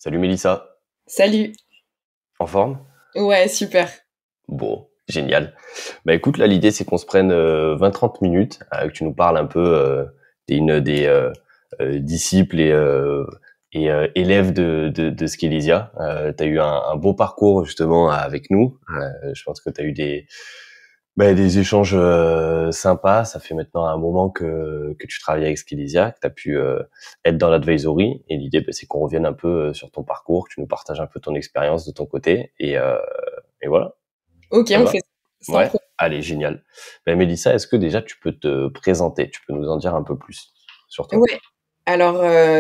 Salut Mélissa, Salut. en forme? Ouais, super. Bon, génial. Bah écoute, là l'idée c'est qu'on se prenne 20-30 minutes, que tu nous parles un peu des disciples et élèves de Skelesia. Tu as eu un beau parcours justement avec nous. Je pense que tu as eu des échanges sympas. Ça fait maintenant un moment que tu travailles avec Skelesia, que tu as pu être dans l'advisory. Et l'idée, c'est qu'on revienne un peu sur ton parcours, que tu nous partages un peu ton expérience de ton côté. Et voilà, Ok, ça te on fait va? ça sans Ouais? problème. Allez, génial. Mélissa, est-ce que déjà tu peux te présenter? Tu peux nous en dire un peu plus sur toi? Ouais. Alors,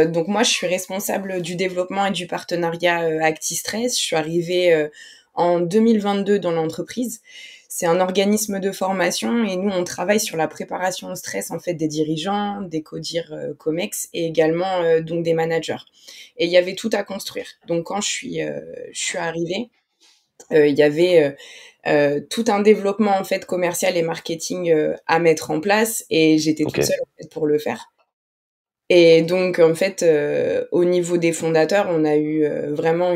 donc moi, je suis responsable du développement et du partenariat ActiStress. Je suis arrivée en 2022 dans l'entreprise. C'est un organisme de formation et nous, on travaille sur la préparation au stress en fait des dirigeants, des codires COMEX et également donc des managers. Et il y avait tout à construire. Donc quand je suis arrivée, il y avait tout un développement en fait commercial et marketing à mettre en place et j'étais Ok, toute seule en fait pour le faire. Et donc en fait au niveau des fondateurs, on a eu vraiment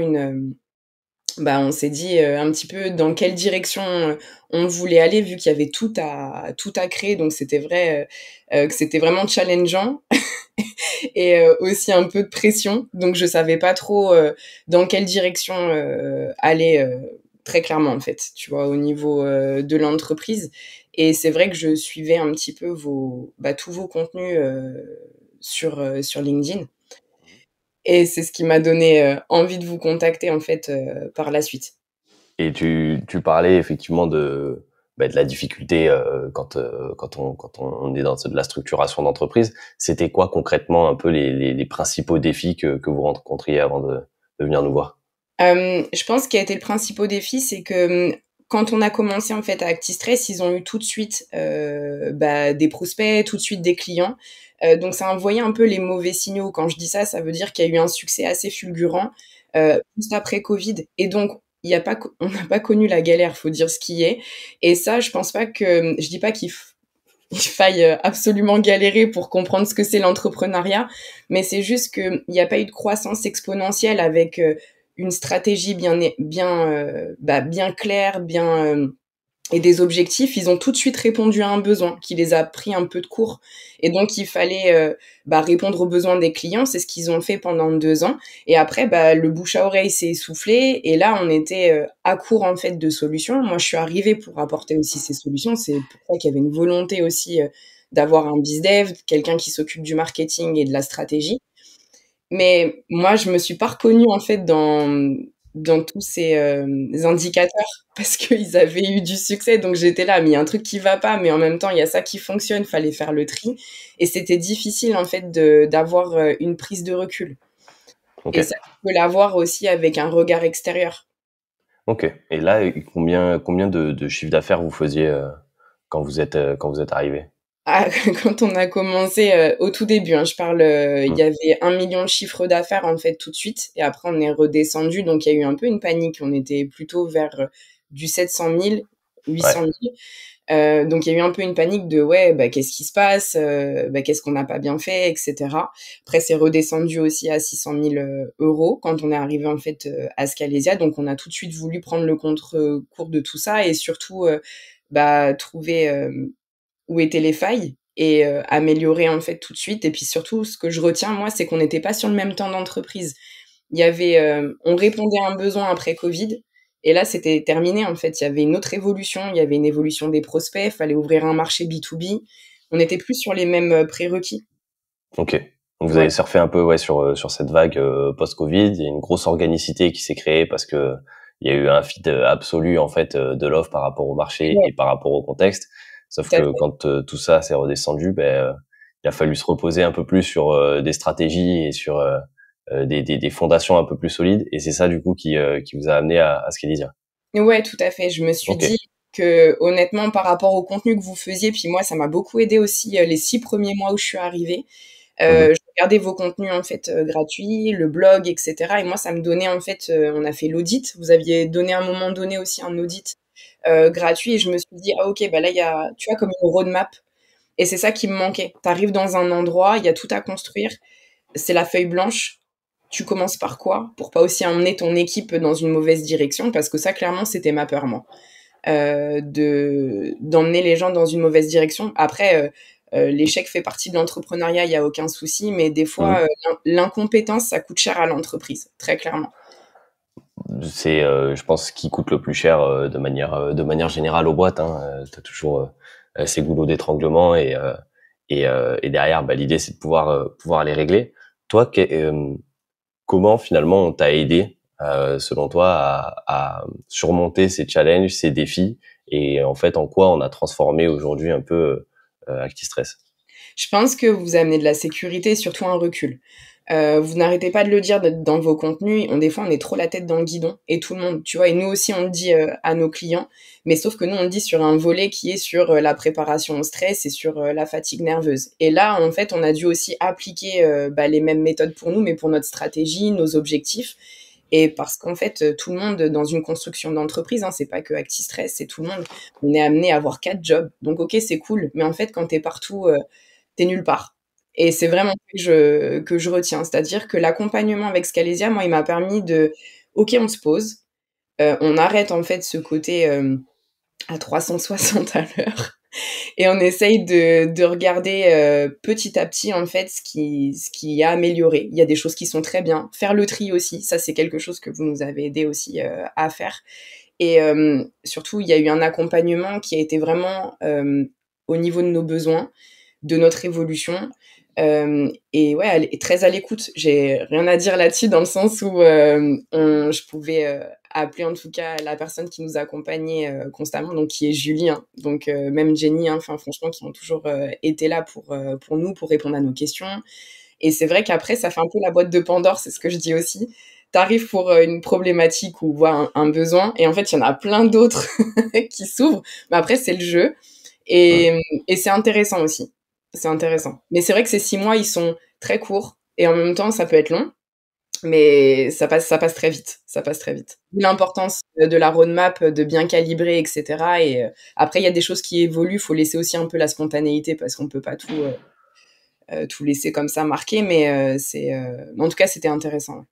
on s'est dit un petit peu dans quelle direction on voulait aller vu qu'il y avait tout à créer, donc c'était vrai que c'était vraiment challengeant et aussi un peu de pression, donc je savais pas trop dans quelle direction aller très clairement en fait, tu vois, au niveau de l'entreprise. Et c'est vrai que je suivais un petit peu tous vos contenus sur LinkedIn, et c'est ce qui m'a donné envie de vous contacter en fait par la suite. et tu parlais effectivement de la difficulté quand on est dans de la structuration d'entreprise. C'était quoi concrètement un peu les principaux défis que vous rencontriez avant de venir nous voir? Je pense qu'il a été le principal défi, c'est que quand on a commencé en fait à ActiStress, ils ont eu tout de suite des prospects, tout de suite des clients. Donc ça a envoyé un peu les mauvais signaux. Quand je dis ça, ça veut dire qu'il y a eu un succès assez fulgurant juste après Covid. Et donc il y a pas, on n'a pas connu la galère, faut dire ce qui est. Et ça, je pense pas que, je dis pas il faille absolument galérer pour comprendre ce que c'est l'entrepreneuriat, mais c'est juste qu'il n'y a pas eu de croissance exponentielle avec une stratégie bien claire, et des objectifs. Ils ont tout de suite répondu à un besoin qui les a pris un peu de court. Et donc, il fallait répondre aux besoins des clients. C'est ce qu'ils ont fait pendant 2 ans. Et après, le bouche à oreille s'est essoufflé. Et là, on était à court, en fait, de solutions. Moi, je suis arrivée pour apporter aussi ces solutions. C'est pour ça qu'il y avait une volonté aussi d'avoir un bizdev, quelqu'un qui s'occupe du marketing et de la stratégie. Mais moi, je me suis pas reconnue en fait dans tous ces indicateurs parce qu'ils avaient eu du succès. Donc j'étais là, mais il y a un truc qui va pas, mais en même temps, il y a ça qui fonctionne, fallait faire le tri. Et c'était difficile en fait d'avoir une prise de recul. Ok, Et ça, tu peux l'avoir aussi avec un regard extérieur. ok. Et là, combien de chiffre d'affaires vous faisiez quand vous êtes arrivé? Ah, quand on a commencé au tout début, hein, je parle, il Hmm. y avait 1 million de chiffre d'affaires en fait tout de suite, et après on est redescendu, donc il y a eu un peu une panique. On était plutôt vers du 700 000, 800 Ouais. 000. Donc il y a eu un peu une panique de ouais, qu'est-ce qui se passe, qu'est-ce qu'on n'a pas bien fait, etc. Après c'est redescendu aussi à 600 000 euros quand on est arrivé en fait à Scalesia, donc on a tout de suite voulu prendre le contre-cours de tout ça et surtout trouver où étaient les failles et améliorer en fait tout de suite. Et puis surtout, ce que je retiens moi, c'est qu'on n'était pas sur le même temps d'entreprise. Il y avait, on répondait à un besoin après Covid, et là c'était terminé en fait. Il y avait une autre évolution, il y avait une évolution des prospects, il fallait ouvrir un marché B2B. On n'était plus sur les mêmes prérequis. Ok. Donc vous avez Voilà. surfé un peu sur cette vague post-Covid. Il y a une grosse organicité qui s'est créée parce que il y a eu un fit absolu en fait de l'offre par rapport au marché Ouais, et par rapport au contexte. Sauf tout à que fait. quand tout ça s'est redescendu, il a fallu se reposer un peu plus sur des stratégies et sur des fondations un peu plus solides. Et c'est ça du coup qui vous a amené à Skelesia. Ouais, tout à fait. Je me suis Ok. dit que honnêtement, par rapport au contenu que vous faisiez, puis moi, ça m'a beaucoup aidé aussi les 6 premiers mois où je suis arrivée. Mhm. Je regardais vos contenus en fait gratuits, le blog, etc. Et moi, ça me donnait en fait, on a fait l'audit. Vous aviez donné à un moment donné aussi un audit gratuit, et je me suis dit ah ok, là il y a, tu vois, comme une roadmap. Et c'est ça qui me manquait. T'arrives dans un endroit, il y a tout à construire, c'est la feuille blanche, tu commences par quoi pour pas aussi emmener ton équipe dans une mauvaise direction, parce que ça, clairement, c'était ma peur, moi, d'emmener les gens dans une mauvaise direction. Après, l'échec fait partie de l'entrepreneuriat, il y a aucun souci, mais des fois, Mhm. l'incompétence, ça coûte cher à l'entreprise, très clairement. C'est, je pense, ce qui coûte le plus cher de manière générale aux boîtes. Hein. T'as toujours ces goulots d'étranglement et derrière, bah, l'idée c'est de pouvoir les régler. Toi, comment finalement on t'a aidé, selon toi, à surmonter ces challenges, ces défis, et en fait en quoi on a transformé aujourd'hui un peu ActiStress? Je pense que vous amenez de la sécurité et surtout un recul. Vous n'arrêtez pas de le dire dans vos contenus. Des fois, on est trop la tête dans le guidon, et tout le monde, tu vois. Et nous aussi, on le dit à nos clients, mais sauf que nous, on le dit sur un volet qui est sur la préparation au stress et sur la fatigue nerveuse. Et là, en fait, on a dû aussi appliquer les mêmes méthodes pour nous, mais pour notre stratégie, nos objectifs. Et parce qu'en fait, tout le monde dans une construction d'entreprise, hein, c'est pas que ActiStress, c'est tout le monde. On est amené à avoir 4 jobs. Donc, ok, c'est cool, mais en fait, quand t'es partout, t'es nulle part. Et c'est vraiment ça que je retiens. C'est-à-dire que l'accompagnement avec Scalesia, moi, il m'a permis de, ok, on se pose, on arrête en fait ce côté à 360 à l'heure, et on essaye de regarder petit à petit en fait ce qui a amélioré. Il y a des choses qui sont très bien. Faire le tri aussi, ça c'est quelque chose que vous nous avez aidé aussi à faire. Et surtout, il y a eu un accompagnement qui a été vraiment au niveau de nos besoins, de notre évolution. Et ouais, elle est très à l'écoute. J'ai rien à dire là-dessus, dans le sens où je pouvais appeler en tout cas la personne qui nous accompagnait constamment, donc qui est Julie, hein. Donc même Jenny, hein, enfin franchement, qui ont toujours été là pour nous, pour répondre à nos questions. Et c'est vrai qu'après, ça fait un peu la boîte de Pandore, c'est ce que je dis aussi. T'arrives pour une problématique ou voir un besoin, et en fait, il y en a plein d'autres qui s'ouvrent. Mais après, c'est le jeu. Hum. Et c'est intéressant aussi. C'est intéressant. Mais c'est vrai que ces 6 mois, ils sont très courts. Et en même temps, ça peut être long. Mais ça passe très vite. Ça passe très vite. L'importance de la roadmap, de bien calibrer, etc. Et après, il y a des choses qui évoluent. Il faut laisser aussi un peu la spontanéité, parce qu'on peut pas tout laisser comme ça marquer. Mais en tout cas, c'était intéressant.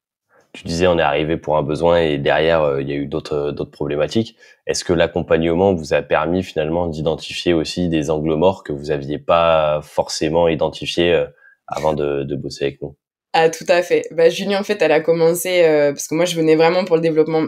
Tu disais on est arrivé pour un besoin et derrière il y a eu d'autres problématiques. Est-ce que l'accompagnement vous a permis finalement d'identifier aussi des angles morts que vous aviez pas forcément identifiés avant de bosser avec nous? Ah, tout à fait. Bah, Julie, en fait, elle a commencé, parce que moi, je venais vraiment pour le développement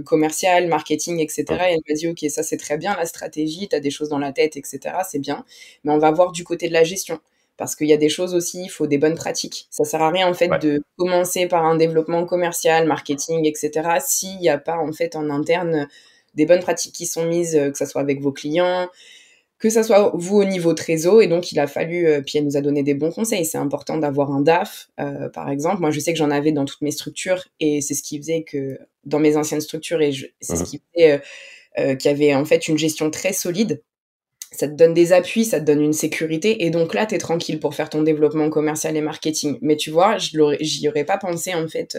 commercial, marketing, Hum. etc. Et elle m'a dit, OK, ça, c'est très bien, la stratégie, tu as des choses dans la tête, etc. C'est bien. Mais on va voir du côté de la gestion. Parce qu'il y a des choses aussi, il faut des bonnes pratiques. Ça sert à rien, en fait, Ouais. de commencer par un développement commercial, marketing, etc. s'il n'y a pas, en fait, en interne, des bonnes pratiques qui sont mises, que ça soit avec vos clients, que ça soit vous au niveau trésor. Et donc il a fallu, puis elle nous a donné des bons conseils. C'est important d'avoir un DAF, par exemple. Moi, je sais que j'en avais dans toutes mes structures, et c'est ce qui faisait que dans mes anciennes structures, c'est ce Mhm. qui faisait qu'il y avait en fait une gestion très solide. Ça te donne des appuis, ça te donne une sécurité, et donc là, tu es tranquille pour faire ton développement commercial et marketing. Mais tu vois, j'y aurais pas pensé, en fait.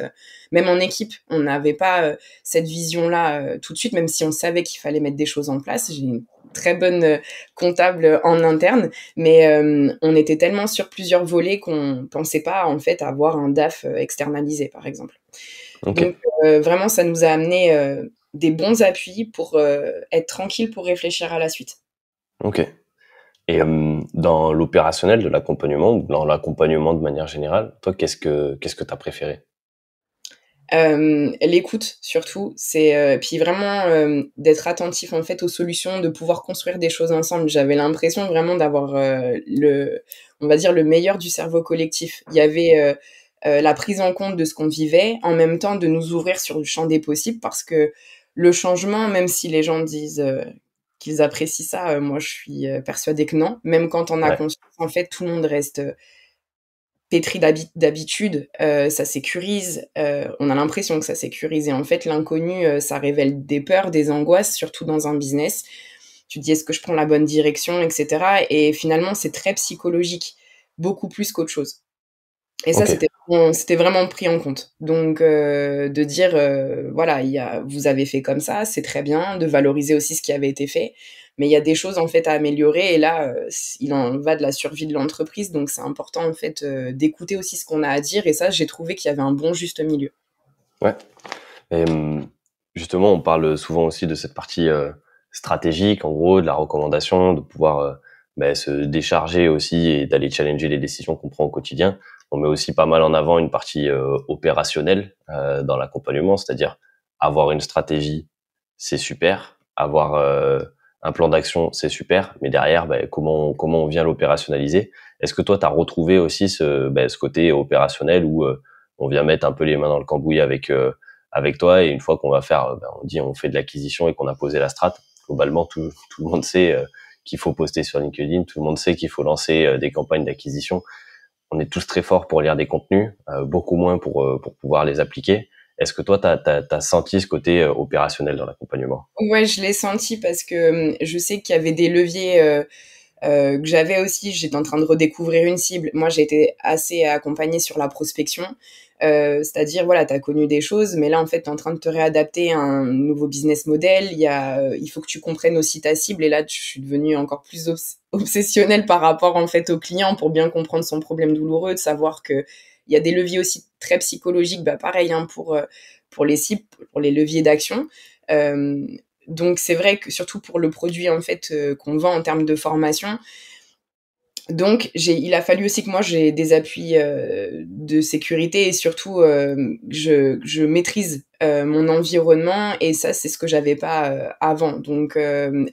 Même en équipe, on n'avait pas cette vision-là tout de suite, même si on savait qu'il fallait mettre des choses en place. J'ai une très bonne comptable en interne, mais on était tellement sur plusieurs volets qu'on pensait pas, en fait, avoir un DAF externalisé, par exemple. Ok, Donc vraiment, ça nous a amené des bons appuis pour être tranquille pour réfléchir à la suite. ok. Et dans l'opérationnel de l'accompagnement ou dans l'accompagnement de manière générale, toi qu'est-ce que t'as préféré? L'écoute surtout, c'est puis vraiment d'être attentif en fait aux solutions, de pouvoir construire des choses ensemble. J'avais l'impression vraiment d'avoir on va dire le meilleur du cerveau collectif. Il y avait la prise en compte de ce qu'on vivait, en même temps de nous ouvrir sur le champ des possibles, parce que le changement, même si les gens disent qu'ils apprécient ça, moi je suis persuadée que non. Même quand on a Ouais. conscience, en fait, tout le monde reste pétri d'habitude, ça sécurise, on a l'impression que ça sécurise, et en fait l'inconnu, ça révèle des peurs, des angoisses, surtout dans un business. Tu te dis: «Est-ce que je prends la bonne direction?» et cetera, et finalement c'est très psychologique, beaucoup plus qu'autre chose. Et ça, Ok. c'était vraiment pris en compte. Donc de dire, voilà, vous avez fait comme ça, c'est très bien, de valoriser aussi ce qui avait été fait. mais il y a des choses en fait à améliorer et là, il en va de la survie de l'entreprise, donc c'est important en fait d'écouter aussi ce qu'on a à dire et ça, j'ai trouvé qu'il y avait un bon juste milieu. Ouais. Et justement, on parle souvent aussi de cette partie stratégique, en gros, de la recommandation, de pouvoir se décharger aussi et d'aller challenger les décisions qu'on prend au quotidien. On met aussi pas mal en avant une partie opérationnelle dans l'accompagnement, c'est-à-dire avoir une stratégie, c'est super, avoir un plan d'action, c'est super, mais derrière, comment on vient l'opérationnaliser? Est-ce que toi, tu as retrouvé aussi ce côté opérationnel où on vient mettre un peu les mains dans le cambouis avec toi et une fois qu'on va faire, on fait de l'acquisition et qu'on a posé la strat, globalement tout le monde sait qu'il faut poster sur LinkedIn, tout le monde sait qu'il faut lancer des campagnes d'acquisition. On est tous très forts pour lire des contenus, beaucoup moins pour pouvoir les appliquer. Est-ce que toi, t'as senti ce côté opérationnel dans l'accompagnement? Ouais, je l'ai senti parce que je sais qu'il y avait des leviers que j'avais aussi. J'étais en train de redécouvrir une cible. Moi, j'ai été assez accompagnée sur la prospection. C'est-à-dire, voilà, tu as connu des choses, mais là, en fait, tu es en train de te réadapter à un nouveau business model. Il faut que tu comprennes aussi ta cible. Et là, je suis devenue encore plus obsessionnelle par rapport, en fait, au client pour bien comprendre son problème douloureux, de savoir que il y a des leviers aussi très psychologiques, pareil, hein, pour les cibles, pour les leviers d'action. Euh, donc c'est vrai que surtout pour le produit en fait qu'on vend en termes de formation. Donc il a fallu aussi que moi j'ai des appuis de sécurité et surtout je maîtrise mon environnement et ça c'est ce que j'avais pas avant. Donc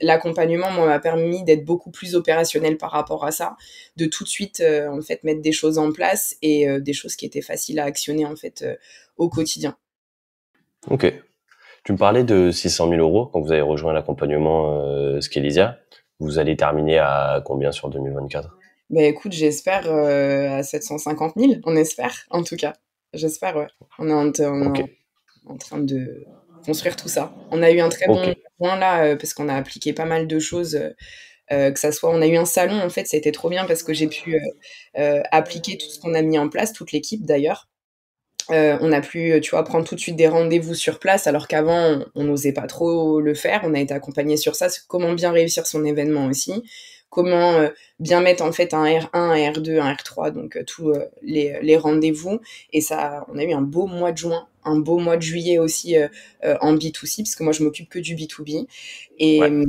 l'accompagnement moi m'a permis d'être beaucoup plus opérationnel par rapport à ça, de tout de suite en fait mettre des choses en place et des choses qui étaient faciles à actionner en fait au quotidien. Ok. Tu me parlais de 600 000 euros quand vous avez rejoint l'accompagnement Scalisia. Vous allez terminer à combien sur 2024? Ben écoute, j'espère à 750 000, on espère en tout cas. J'espère, ouais. On Ok, est en train de construire tout ça. On a eu un très ok, bon point là parce qu'on a appliqué pas mal de choses. Que ça soit, on a eu un salon en fait, ça a été trop bien parce que j'ai pu appliquer tout ce qu'on a mis en place, toute l'équipe d'ailleurs. On a pu, tu vois, prendre tout de suite des rendez-vous sur place alors qu'avant on n'osait pas trop le faire. On a été accompagné sur ça, comment bien réussir son événement aussi, comment bien mettre en fait un R1, un R2, un R3, donc tous les rendez-vous. Et ça, on a eu un beau mois de juin, un beau mois de juillet aussi en B2C, parce que moi je m'occupe que du B2B. Et ouais.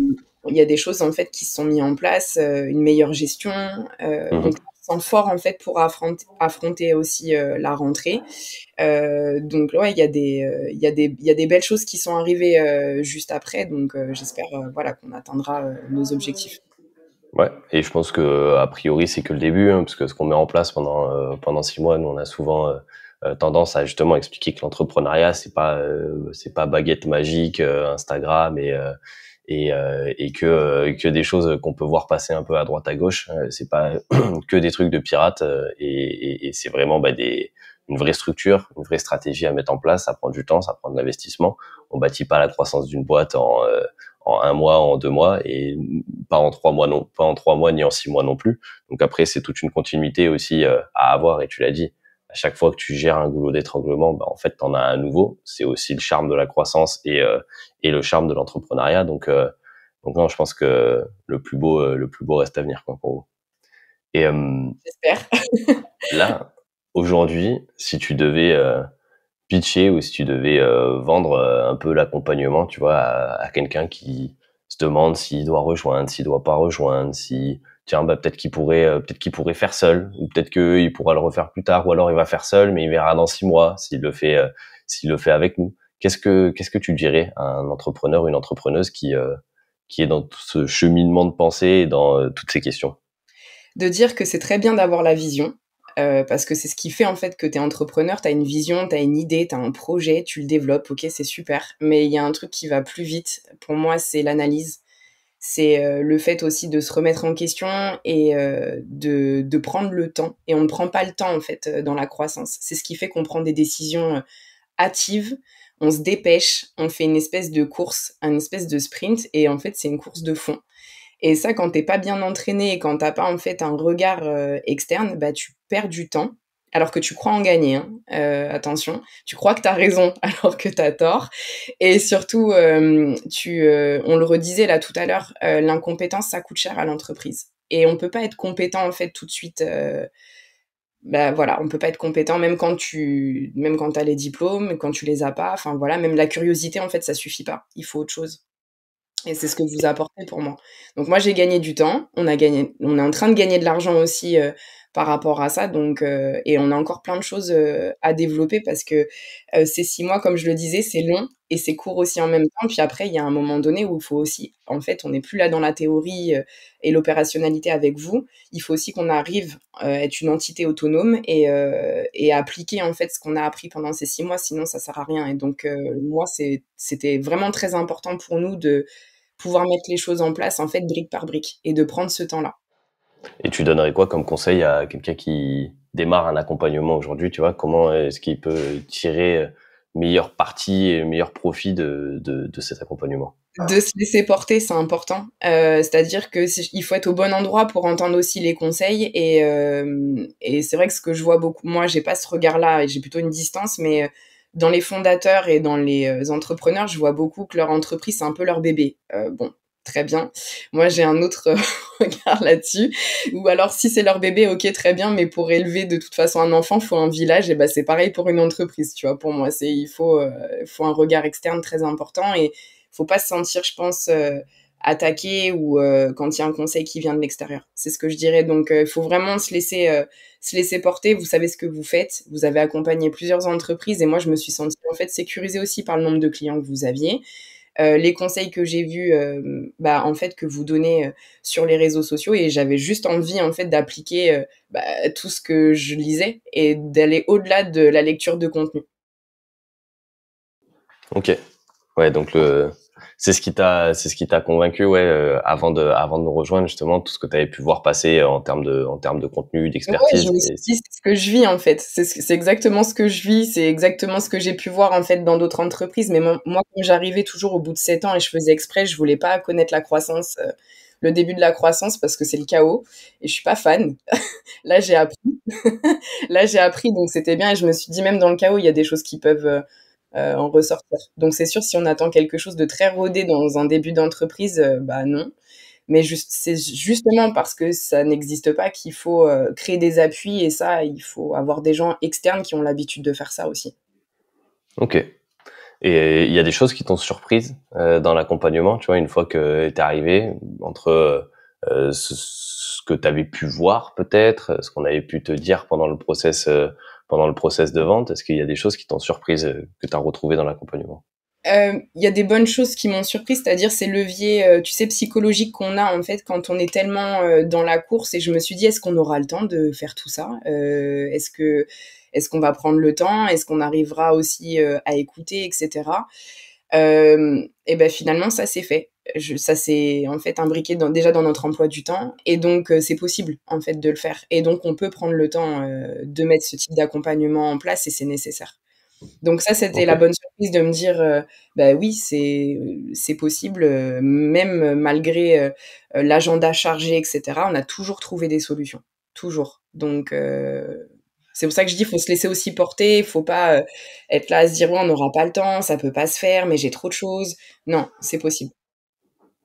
il y a des choses en fait qui se sont mises en place, une meilleure gestion. Donc Mhm. on se sent fort en fait pour affronter aussi la rentrée. Donc ouais, il y a des belles choses qui sont arrivées juste après. Donc j'espère voilà qu'on atteindra nos objectifs. Ouais, et je pense que a priori c'est que le début, hein, parce que ce qu'on met en place pendant 6 mois, nous on a souvent tendance à justement expliquer que l'entrepreneuriat c'est pas baguette magique, Instagram et que des choses qu'on peut voir passer un peu à droite à gauche, c'est pas que des trucs de pirates et c'est vraiment une vraie structure, une vraie stratégie à mettre en place. Ça prend du temps, ça prend de l'investissement. On bâtit pas la croissance d'une boîte en 1 mois, en 2 mois et pas en 3 mois non, pas en 3 mois ni en 6 mois non plus. Donc après c'est toute une continuité aussi à avoir et tu l'as dit. À chaque fois que tu gères un goulot d'étranglement, en fait t'en as un nouveau. C'est aussi le charme de la croissance et le charme de l'entrepreneuriat. Donc non, je pense que le plus beau reste à venir quoi, pour vous. Et J'espère. là, aujourd'hui, si tu devais pitcher ou si tu devais vendre un peu l'accompagnement, tu vois, à quelqu'un qui se demande s'il doit rejoindre, s'il doit pas rejoindre, si tiens, peut-être qu'il pourrait faire seul, ou peut-être qu'il pourra le refaire plus tard, ou alors il va faire seul, mais il verra dans 6 mois s'il le fait avec nous. Qu'est-ce que tu dirais à un entrepreneur ou une entrepreneuse qui est dans tout ce cheminement de pensée et dans toutes ces questions? De dire que c'est très bien d'avoir la vision, parce que c'est ce qui fait en fait que tu es entrepreneur, tu as une vision, tu as une idée, tu as un projet, tu le développes, OK, c'est super. Mais il y a un truc qui va plus vite, pour moi, c'est l'analyse. C'est le fait aussi de se remettre en question et de prendre le temps. Et on ne prend pas le temps en fait dans la croissance. C'est ce qui fait qu'on prend des décisions hâtives, on se dépêche, on fait une espèce de course, une espèce de sprint, et en fait c'est une course de fond. Et ça, quand t'es pas bien entraîné et quand t'as pas en fait un regard externe, tu perds du temps. alors que tu crois en gagner, hein. Attention, tu crois que tu as raison alors que tu as tort et surtout, on le redisait là tout à l'heure, l'incompétence, ça coûte cher à l'entreprise et on peut pas être compétent, en fait, tout de suite, bah, voilà, on peut pas être compétent même quand tu as les diplômes, quand tu les as pas, enfin, voilà, même la curiosité, en fait, ça suffit pas. Il faut autre chose. Et c'est ce que vous apportez pour moi. Donc moi, j'ai gagné du temps, on est en train de gagner de l'argent aussi, par rapport à ça donc et on a encore plein de choses, à développer parce que, ces 6 mois, comme je le disais, c'est long et c'est court aussi en même temps. Puis après, il y a un moment donné où il faut aussi en fait, on n'est plus là dans la théorie, et l'opérationnalité avec vous. Il faut aussi qu'on arrive, à être une entité autonome et à appliquer en fait ce qu'on a appris pendant ces 6 mois, sinon ça sert à rien et donc moi, c'était vraiment très important pour nous de pouvoir mettre les choses en place, en fait, brique par brique et de prendre ce temps-là. Et tu donnerais quoi comme conseil à quelqu'un qui démarre un accompagnement aujourd'hui, tu vois? Comment est-ce qu'il peut tirer, meilleur parti et meilleur profit de cet accompagnement? De se laisser porter, c'est important. C'est-à-dire que il faut être au bon endroit pour entendre aussi les conseils et c'est vrai que ce que je vois beaucoup moi, j'ai pas ce regard-là et j'ai plutôt une distance, mais dans les fondateurs et dans les, entrepreneurs, je vois beaucoup que leur entreprise, c'est un peu leur bébé. Bon, très bien. Moi, j'ai un autre regard là-dessus. Ou alors si c'est leur bébé, OK, très bien, mais pour élever de toute façon un enfant, faut un village et bah, c'est pareil pour une entreprise, tu vois? Pour moi, il faut un regard externe très important et faut pas se sentir, je pense, attaqué ou quand il y a un conseil qui vient de l'extérieur. C'est ce que je dirais. Donc, il faut vraiment se laisser porter. Vous savez ce que vous faites. Vous avez accompagné plusieurs entreprises et moi, je me suis sentie en fait sécurisée aussi par le nombre de clients que vous aviez. Les conseils que j'ai vus, bah, en fait, que vous donnez sur les réseaux sociaux et j'avais juste envie, en fait, d'appliquer bah, tout ce que je lisais et d'aller au-delà de la lecture de contenu. OK. Ouais, donc c'est ce qui t'a convaincu, ouais, avant de nous rejoindre justement, tout ce que tu avais pu voir passer en termes de contenu, Ouais, je d'expertise me suis et dit: «C'est ce que je vis, en fait. C'est exactement ce que je vis, c'est exactement ce que j'ai pu voir, en fait, dans d'autres entreprises». Mais moi, comme j'arrivais toujours au bout de 7 ans et je faisais exprès, je voulais pas connaître la croissance, le début de la croissance parce que c'est le chaos et je suis pas fan. Là, j'ai appris. Là, j'ai appris, donc c'était bien et je me suis dit: «Même dans le chaos, il y a des choses qui peuvent, en ressortir». Donc c'est sûr, si on attend quelque chose de très rodé dans un début d'entreprise, bah, non. Mais c'est justement parce que ça n'existe pas qu'il faut, créer des appuis et ça, il faut avoir des gens externes qui ont l'habitude de faire ça aussi. OK. Et il y a des choses qui t'ont surprise, dans l'accompagnement, tu vois, une fois que tu es arrivé, entre, ce que tu avais pu voir peut-être, ce qu'on avait pu te dire pendant le process de vente? Est-ce qu'il y a des choses qui t'ont surprise, que tu as retrouvées dans l'accompagnement? Il y a des bonnes choses qui m'ont surprise, c'est-à-dire ces leviers, tu sais, psychologiques qu'on a, en fait, quand on est tellement, dans la course et je me suis dit: «Est-ce qu'on aura le temps de faire tout ça? Est-ce qu'on va prendre le temps? Est-ce qu'on arrivera aussi, à écouter?» et cetera. Et ben finalement, ça s'est fait. Ça s'est, en fait, imbriqué déjà dans notre emploi du temps et donc c'est possible, en fait, de le faire et donc on peut prendre le temps, de mettre ce type d'accompagnement en place et c'est nécessaire. Donc ça, c'était la OK. bonne surprise de me dire, bah, oui, c'est possible, même malgré, l'agenda chargé et cetera, on a toujours trouvé des solutions, toujours. Donc c'est pour ça que je dis: «Faut se laisser aussi porter, faut pas, être là à se dire: "Ouais, on n'aura pas le temps, ça peut pas se faire, mais j'ai trop de choses"». Non, c'est possible.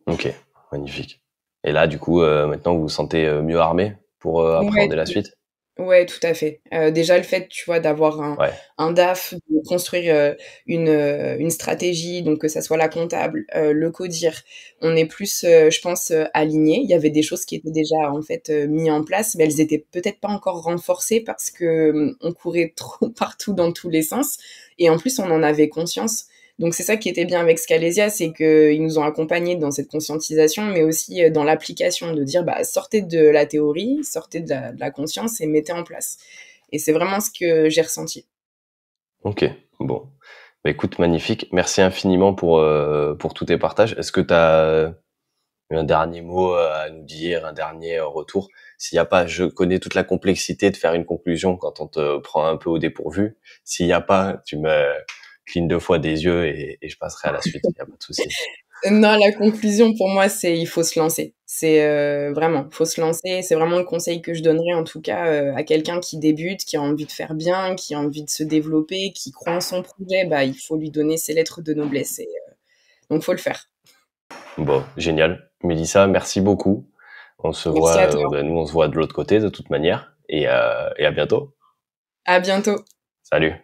OK, magnifique. Et là, du coup, maintenant vous vous sentez, mieux armé pour, Ouais. appréhender la suite? Ouais, tout à fait. Déjà le fait, tu vois, d'avoir Ouais, un DAF, de construire, une stratégie, donc que ça soit la comptable, le codir, on est plus, je pense, alignés. Il y avait des choses qui étaient déjà, en fait, mis en place, mais elles étaient peut-être pas encore renforcées parce que, on courait trop partout dans tous les sens et en plus, on en avait conscience. Donc c'est ça qui était bien avec Scalesia, c'est qu'ils nous ont accompagnés dans cette conscientisation, mais aussi dans l'application, de dire bah, sortez de la théorie, sortez de la conscience et mettez en place. Et c'est vraiment ce que j'ai ressenti. OK, bon. Bah, écoute, magnifique. Merci infiniment pour tous tes partages. Est-ce que tu as un dernier mot, à nous dire, un dernier, retour? S'il y a pas, je connais toute la complexité de faire une conclusion quand on te prend un peu au dépourvu. S'il y a pas, tu me clignes 2 fois des yeux et je passerai à la suite, il y a pas de souci. Non, la conclusion pour moi, c'est il faut se lancer. C'est vraiment, faut se lancer. C'est vraiment le conseil que je donnerais en tout cas, à quelqu'un qui débute, qui a envie de faire bien, qui a envie de se développer, qui croit en son projet, bah, il faut lui donner ses lettres de noblesse et donc faut le faire. Bon, génial. Mélissa, merci beaucoup. On se Merci à voit, toi. bah, nous, on se voit de l'autre côté de toute manière et à bientôt. À bientôt. Salut.